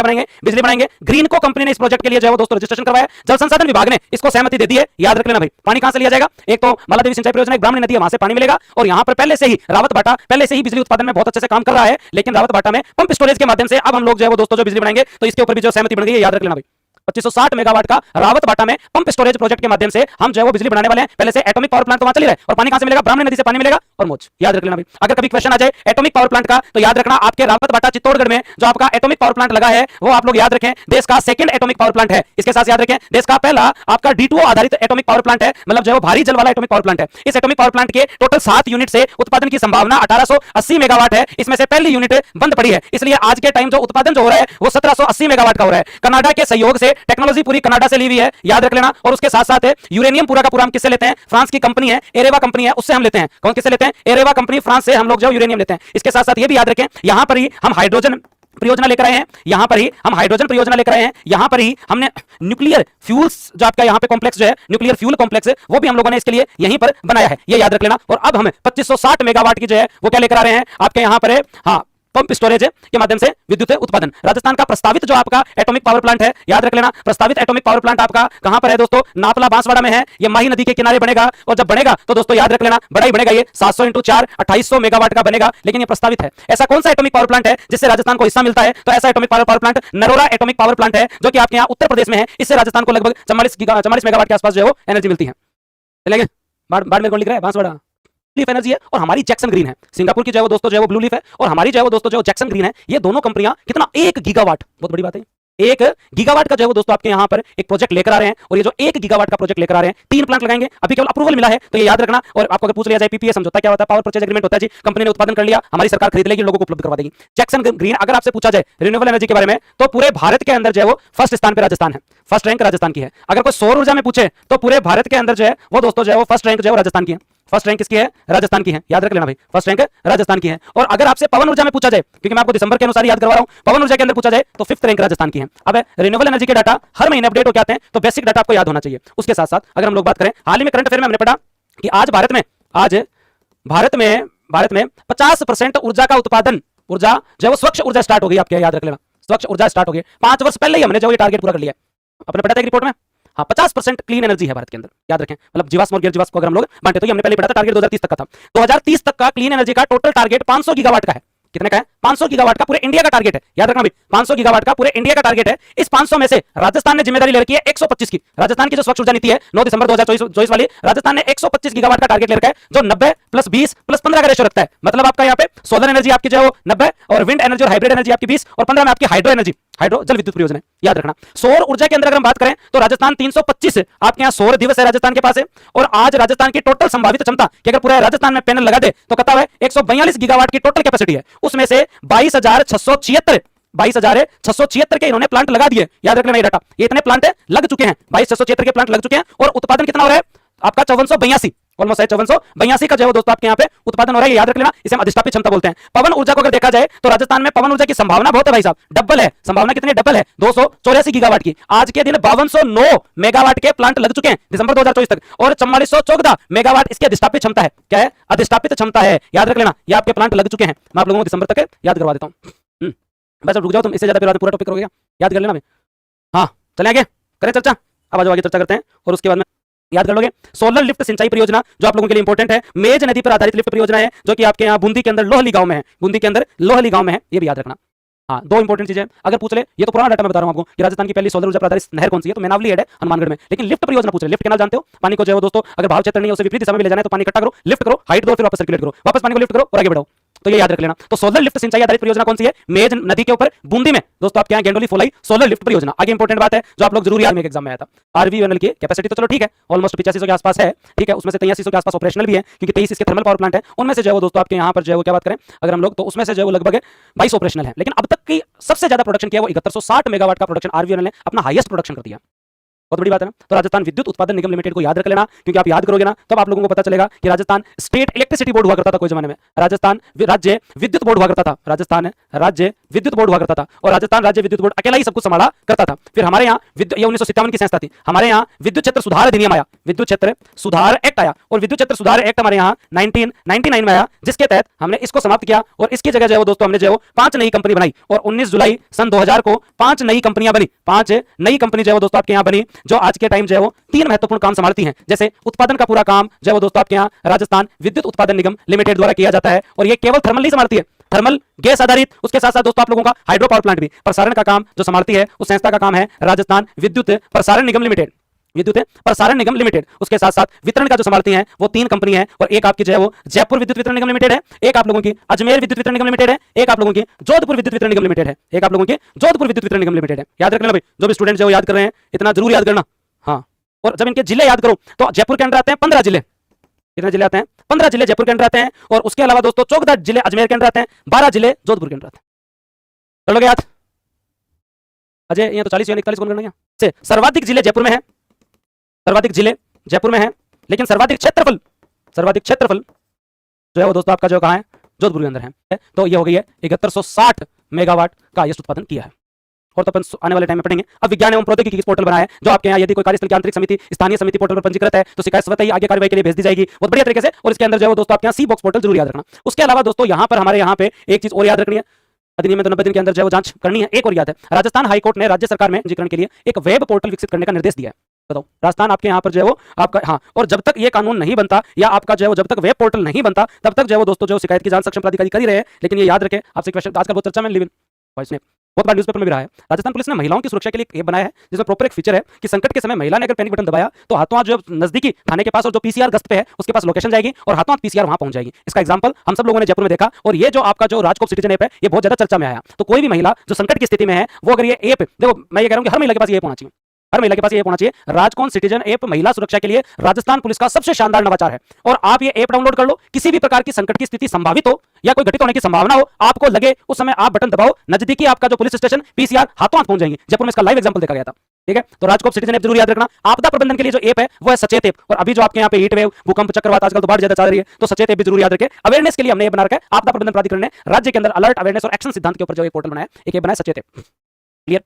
बनाएंगे, बिजली बनाएंगे। ग्रीन को कंपनी ने इस प्रोजेक्ट के लिए जो है दोस्तों रजिस्ट्रेशन करवाया, जल संसाधन विभाग ने इसको सहमति दे दी है। याद रख लेना भाई। पानी कहां से लिया जाएगा? एक तो मालादेवी सिंचाई परियोजना, एक ब्राह्मणी नदी है, वहां से पानी मिलेगा। और यहां पर पहले से ही रावत भाटा पहले से ही बिजली उत्पादन में बहुत अच्छे से काम कर रहा है, लेकिन रावत भाटा में पंप स्टोरेज के माध्यम से अब हम लोग जो है दोस्तों जो बिजली बनाएंगे, तो इसके ऊपर भी जो सहमति बन गई है। याद रख लेना भाई। 2560 मेगावाट का रावत बाटा में पंप स्टोरेज प्रोजेक्ट के माध्यम से हम जो है वो बिजली बनाने वाले हैं। पहले से एटॉमिक पावर प्लांट तो वहां चल ही रहा है, और पानी कहां से मिलेगा? ब्राह्मणी नदी से पानी मिलेगा और मोच। याद रख लेना भाई। अगर कभी क्वेश्चन आ जाए एटॉमिक पावर प्लांट का, तो याद रखना आपके रावत बाटा चित्तौड़गढ़ में जो आपका एटॉमिक पावर प्लांट लगा है, वो आप लोग याद रखें देश का सेकंड एटॉमिक पावर प्लांट है। इसके साथ याद रखें देश का पहला आपका D2O आधारित एटॉमिक पावर प्लांट है, मतलब जो है भारी जल वाला एटॉमिक पावर प्लांट है। इस एटॉमिक पावर प्लांट के टोटल 7 यूनिट से उत्पादन की संभावना 1880 मेगावाट है। इसमें से पहली यूनिट बंद पड़ी है, इसलिए आज के टाइम जो उत्पादन जो हो रहा है वो 1780 मेगावाट का हो रहा है। कनाडा के सहयोग से टेक्नोलॉजी पूरी कनाडा से ली हुई है, याद रख लेना। और उसके साथ साथ यूरेनियम पूरा का पूरा हम किससे लेते हैं? फ्रांस की कंपनी है, एरेवा कंपनी है, उससे हम लेते हैं। कौन किससे लेते हैं? एरेवा कंपनी, फ्रांस से हम लोग जो यूरेनियम लेते हैं। इसके साथ साथ ये भी याद रखें, यहां पर ही हम हाइड्रोजन परियोजना लेकर आए हैं, यहां पर ही हम हाइड्रोजन परियोजना लेकर आए हैं, यहां पर ही हमने न्यूक्लियर फ्यूल्स जो आपका यहां पे कॉम्प्लेक्स जो है न्यूक्लियर फ्यूल कॉम्प्लेक्स, वो भी हम लोगों ने इसके लिए यहीं पर बनाया है, ये याद रख लेना। और अब हमें 2560 मेगावाट की जो है वो क्या लेकर आ रहे हैं आपके यहां पर है, हाँ, पंप स्टोरेज के माध्यम से विद्युत उत्पादन। राजस्थान का प्रस्तावित जो आपका एटॉमिक पावर प्लांट है, याद रख लेना, प्रस्तावित एटॉमिक पावर प्लांट आपका कहां पर है दोस्तों? नाथला बांसवाड़ा में है। ये माही नदी के किनारे बनेगा, और जब बनेगा तो दोस्तों याद रख लेना बड़ा ही बनेगा, ये 700 × 4 2800 मेगावाट का बनेगा, लेकिन ये प्रस्तावित है। ऐसा कौन सा एटॉमिक पावर प्लांट है जिससे राजस्थान को हिस्सा मिलता है? तो ऐसा atomic power plant Narora atomic power plant है, जो कि आपके यहाँ उत्तर प्रदेश में है। इससे राजस्थान को लगभग 44 मेगावाट के आसपास जो है वो एनर्जी मिलती है। चलेंगे बाड़मेर कौन लिख रहा है? बांसवाड़ा लीफ एनर्जी है, और हमारी जैक्सन ग्रीन है। सिंगापुर की जो है वो दोस्तों जो है वो ब्लू लीफ है, और हमारी जो है वो दोस्तों जो जैक्सन ग्रीन है। ये दोनों कंपनियां कितना 1 गीगावाट, बहुत बड़ी बात है, 1 गीगावाट का जो है वो दोस्तों आपके यहां पर एक प्रोजेक्ट लेकर आ रहे हैं। और ये जो 1 गीगावाट का प्रोजेक्ट लेकर आ रहे हैं, 3 प्लांट लगाएंगे, अभी केवल अप्रूवल मिला है, तो ये याद रखना। और आपको अगर पूछ लिया जाए पीपीए समझौता क्या होता है? पावर परचेज एग्रीमेंट होता है जी। कंपनी ने उत्पादन कर लिया, हमारी सरकार खरीद लेगी, लोगों को उपलब्ध करवा देगी। जैक्सन ग्रीन, अगर आपसे पूछा जाए रिन्यूएबल एनर्जी के बारे में, तो पूरे भारत के अंदर जो है वो फर्स्ट स्थान पर राजस्थान है, फर्स्ट रैंक राजस्थान की है। अगर कोई सौर ऊर्जा में पूछे तो पूरे भारत के अंदर जो है वो दोस्तों जो है वो फर्स्ट रैंक जो है वो राजस्थान की है। फर्स्ट रैंक किसकी है? राजस्थान की है, याद रख लेना भाई। फर्स्ट रैंक राजस्थान की है। और अगर आपसे पवन ऊर्जा में पूछा जाए, क्योंकि मैं आपको दिसंबर के अनुसार याद करवा रहा हूं, पवन ऊर्जा के अंदर पूछा जाए तो 5th रैंक राजस्थान की है। अब रिन्यूएबल एनर्जी के डाटा हर महीने अपडेट होकर आते हैं, तो बेसिक डाटा आपको याद होना चाहिए। उसके साथ साथ अगर हम लोग बात करें, हाल ही में करंट अफेयर में हमने पढ़ा कि आज भारत में 50% ऊर्जा का उत्पादन, ऊर्जा जो है वो स्वच्छ ऊर्जा स्टार्ट हो गई आपके, याद रख लेना, स्वच्छ ऊर्जा स्टार्ट हो गई। 5 वर्ष पहले ही हमने जो ये टारगेट पूरा कर लिया है। अपने पढ़ा था रिपोर्ट में, हाँ, 50% क्लीन एनर्जी है भारत के अंदर, याद रखें। मतलब जीवाश्म और गैर जीवाश्म को अगर हम लोग बांटे, तो ये हमने पहले पढ़ा था, टारगेट 2030 तक का था। 2030 तक का क्लीन एनर्जी का टोटल टारगेट 500 गीगावाट का है। कितने का है? 500 गीगावाट का पूरे इंडिया का टारगेट है, याद रखना भाई। 500 गीगावाट का पूरे इंडिया का टारगेट है। इस 500 में से राजस्थान ने जिम्मेदारी ले रखी है 125 की। राजस्थान की जो स्वच्छ ऊर्जा नीति है 9 दिसंबर 2024 वाली, राजस्थान ने 125 गीगावाट का टारगेट ले रखा है, जो 90 + 20 + 15 का रेशो रखता है। मतलब आपका यहाँ पे सोलर एनर्जी आपकी जो है वो 90, और विंड एनर्जी और हाइब्रिड एनर्जी आपकी 20, और 15 में आपकी हाइड्रो एनर्जी, हाइड्रो जल विद्युत परियोजना, याद रखना। सौर ऊर्जा के अंदर अगर हम बात करें तो राजस्थान 325 आपके यहाँ सौर दिवस है राजस्थान के पास है। और आज राजस्थान की टोटल संभावित क्षमता कि अगर पूरे राजस्थान में पैनल लगा दे तो कितना है? 142 गीगावाट की टोटल कैपेसिटी है। उसमें से 22,676 के इन्होंने प्लांट लगा दिए, याद रखना ये डाटा। ये इतने प्लांट लग चुके हैं, 22,676 के प्लांट लग चुके हैं। और उत्पादन कितना हो रहा है आपका? 5482, ऑलमोस्ट 5482 का जो है दोस्तों आपके यहाँ पे उत्पादन हो रहा है, याद रख लेना। इसे हम अधिष्ठापित क्षमता बोलते हैं। पवन ऊर्जा को अगर देखा जाए तो राजस्थान में पवन ऊर्जा की संभावना बहुत है भाई साहब, डबल है। संभावना कितनी? डबल है, 284 गीगावाट की। आज के दिन 5209 मेगावाट के प्लांट लग चुके हैं दिसंबर 2024 तक, और 4414 मेगावाट इसकी अधिष्ठापित क्षमता है। क्या है? अधिष्ठापित क्षमता है, याद रख लेना। ये आपके प्लांट लग चुके हैं, मैं आप लोगों को दिसंबर तक याद करवा देता हूँ। बस रुक जाओ तुम, इससे ज्यादा पूरा टॉपिक करोगे, याद कर लेना भाई। हाँ, चले आगे करें चर्चा। अब आगे चर्चा करते हैं, और उसके बाद में याद कर लोगे सोलर लिफ्ट सिंचाई परियोजना, जो आप लोगों के लिए इंपॉर्टेंट है। मेज नदी पर आधारित लिफ्ट परियोजना है, जो कि आपके यहाँ बूंदी के अंदर लोहली गांव में है, बूंदी के अंदर लोहली गांव में है, ये भी याद रखना। हाँ, 2 इंपॉर्टेंट चीजें अगर पूछ ले, ये तो पुराना डाटा मैं बता रहा हूं आपको कि राजस्थान की पहली सोलर ऊर्जा पर आधारित नहर कौन सी है, तो मैनावली हेड है हनुमानगढ़ में। लेकिन लिफ्ट परियोजना पूछ ले, लिफ्ट कैनाल जानते हो? पानी को जो है दोस्तों अगर भाव क्षेत्र नहीं है उसे विपरीत दिशा में ले जाना है, तो पानी इकट्ठा करो, लिफ्ट करो, हाइट दो, फिर वापस सर्कुलेट करो, वापस पानी को लिफ्ट करो और आगे बढ़ाओ, तो ये याद रख लेना। तो सोलर लिफ्ट सिंचाई आधारित परियोजना कौन सी है? मेज नदी के ऊपर बूंदी में दोस्तों आपके यहाँ गेंडोली फोलाई सोलर लिफ्ट परियोजना। आगे इंपॉर्टेंट बात है जो आप लोग जरूर याद में एग्जाम में आया था, आरवीएनएल की कैपेसिटी तो चलो ठीक है, ऑलमोस्ट 8500 के आसपास है, ठीक है। उसमें से 8300 के आसपास ऑपरेशनल भी है, क्योंकि 23 इसके थर्मल पावर प्लांट है। उनमें से जो है दोस्तों आपके यहाँ पर जो है क्या बात करें अगर हम लोग, तो उसमें से जो है लगभग 22 ऑपरेशनल है। लेकिन अब तक की सबसे ज्यादा प्रोडक्शन किया वो 7160 मेगावाट का प्रोडक्शन आरवीएनएल ने अपना हाईएस्ट प्रोडक्शन कर दिया। बहुत बड़ी बात है ना। तो राजस्थान विद्युत उत्पादन निगम लिमिटेड को याद रख लेना, क्योंकि आप याद करोगे ना तब आप लोगों को पता चलेगा कि राजस्थान स्टेट इलेक्ट्रिसिटी बोर्ड हुआ करता था कोई जमाने में, राजस्थान राज्य विद्युत बोर्ड हुआ करता था, राजस्थान राज्य विद्युत बोर्ड हुआ करता था, और राजस्थान राज्य विद्युत बोर्ड अकेला ही सब कुछ संभाला करता था। फिर हमारे यहाँ ये 1957 की संस्था थी, हमारे यहाँ विद्युत क्षेत्र सुधार अधिनियम आया, विद्युत क्षेत्र सुधार एक्ट आया, और विद्युत क्षेत्र सुधार एक्ट हमारे यहाँ 1999 में आया, जिसके तहत हमने इसको समाप्त किया और इसकी जगह जो है वो दोस्तों हमने जो है 5 नई कंपनी बनाई, और 19 जुलाई सन 2000 को 5 नई कंपनियां बनी, 5 नई कंपनी जो है वो दोस्तों आपके यहाँ बनी, जो आज के टाइम जो है वो 3 महत्वपूर्ण काम संभालती हैं। जैसे उत्पादन का पूरा काम जो है वो दोस्तों आपके यहाँ राजस्थान विद्युत उत्पादन निगम लिमिटेड द्वारा किया जाता है, और ये केवल थर्मल नहीं संभालती है, थर्मल गैस आधारित, उसके साथ साथ दोस्तों आप लोगों का हाइड्रो पावर प्लांट भी, प्रसारण का काम जो संभालती है उस संस्था का काम है राजस्थान विद्युत प्रसारण निगम लिमिटेड, विद्युत प्रसारण निगम लिमिटेड। उसके साथ साथ वितरण का जो संभालती हैं वो 3 कंपनी है, और एक आपकी जो है वो जयपुर विद्युत वितरण निगम लिमिटेड है, एक आप लोगों की अजमेर विद्युत वितरण निगम लिमिटेड है, एक आप लोगों की जोधपुर विद्युत वितरण निगम लिमिटेड है, एक आप लोगों की जोधपुर विद्युत वितरण निगम लिमिटेड है। याद रख लेना भाई, जो भी स्टूडेंट जो याद कर रहे हैं इतना जरूर याद करना। हाँ, और जब इनके जिले याद करो तो जयपुर के अंदर आते हैं 15 जिले, कितने जिले आते हैं? 15 जिले जयपुर के अंदर आते हैं, और उसके अलावा दोस्तों 14 जिले अजमेर के अंदर आते हैं, 12 जिले जोधपुर के अंदर आते हैं। कर लोगे याद? अजय ये तो 40 या 41 कौन करना है? सर्वाधिक जिले जयपुर में है, सर्वाधिक जिले जयपुर में है, लेकिन सर्वाधिक क्षेत्रफल जो है वो दोस्तों आपका जो कहां है? जोधपुर के अंदर है। तो ये हो गई है 7160 मेगावाट का हाईएस्ट उत्पादन किया है, और तो अपन आने वाले टाइम में पढ़ेंगे। अब विज्ञान एवं प्रौद्योगिकी पोर्टल बनाया है, जो आपके यहाँ यदि कोई कार्यस्थल की आंतरिक समिति स्थानीय समिति पोर्टल पर पंजीकृत है तो शिकायत स्वतः ही आगे कार्रवाई के लिए भेज दी जाएगी बहुत बढ़िया तरीके से, और इसके अंदर जो है वो दोस्तों आपके यहाँ सी बॉक्स पोर्टल जरूर याद रखना। उसके अलावा दोस्तों यहाँ पर हमारे यहाँ पे एक चीज और याद रखनी है, अधिनियम में तो 90 दिन के अंदर जो है वो जांच करनी है। एक और याद है, राजस्थान हाईकोर्ट ने राज्य सरकार में पंजीकरण के लिए एक वेब पोर्टल विकसित करने का निर्देश दिया है। बताओ, राजस्थान आपके यहाँ पर जो है वो आपका, हाँ, और जब तक ये कानून नहीं बनता या आपका जो है वो जब तक वेब पोर्टल नहीं बनता तब तक जो है वो दोस्तों जो शिकायत की जांच सक्षम प्राधिकारी कर ही रहे हैं। लेकिन ये याद रखें, आपसे क्वेश्चन आजकल बहुत चर्चा में लिविन वॉइस ने बहुत बार न्यूज़पेपर में भी रहा है, राजस्थान पुलिस ने महिलाओं की सुरक्षा के लिए एक बनाया है, जिसमें प्रॉपर एक फीचर है कि संकट के समय महिला ने अगर पैनिक बटन दबाया तो हाथों हाथ जो नजदीकी थाने के पास और जो पीसीआर गश्त पे है उसके पास लोकेशन जाएगी और हाथों हाथ पीसीआर वहां पहुंच जाएगी। इसका एग्जांपल हम सब लोगों ने जयपुर में देखा, और ये जो आपका जो राजकोप सिटीजन ऐप है ये बहुत ज्यादा चर्चा में आया। तो कोई भी महिला जो संकट की स्थिति में है वो अगर ये ऐप, देखो मैं ये कह रहा हूं कि हर महिला के पास ये ऐप होना चाहिए, हर महिला के पास ये होना चाहिए। राजकोप सिटीजन ऐप महिला सुरक्षा के लिए राजस्थान पुलिस का सबसे शानदार नवाचार है, और आप ये ऐप डाउनलोड कर लो। किसी भी प्रकार की संकट की स्थिति संभावित हो या कोई घटित होने की संभावना हो, आपको लगे उस समय आप बटन दबाओ, नजदीकी आपका जो पुलिस स्टेशन पीसीआर हाथों हाथ पहुंच जाएंगे। जयपुर में इसका लाइव एग्जांपल देखा गया था। ठीक है, तो राजकोप सिटीजन ऐप जरूर याद रखना। आपदा प्रबंधन के लिए जो ऐप है वो है सचेत ऐप, और अभी जो आपके यहाँ पे हीट वेव, भूकंप, चक्रवात आजकल तो बाढ़ ज्यादा चल रही है, तो सचेत ऐप भी जरूर याद रखें। अवेयरनेस के लिए हमने ये बना रखा है, आपदा प्रबंधन प्राधिकरण ने राज्य के अंदर अलर्ट, अवेयरनेस और एक्शन सिद्धांत के ऊपर जो एक पोर्टल बनाया, एक ऐप बनाया सचेत ऐप।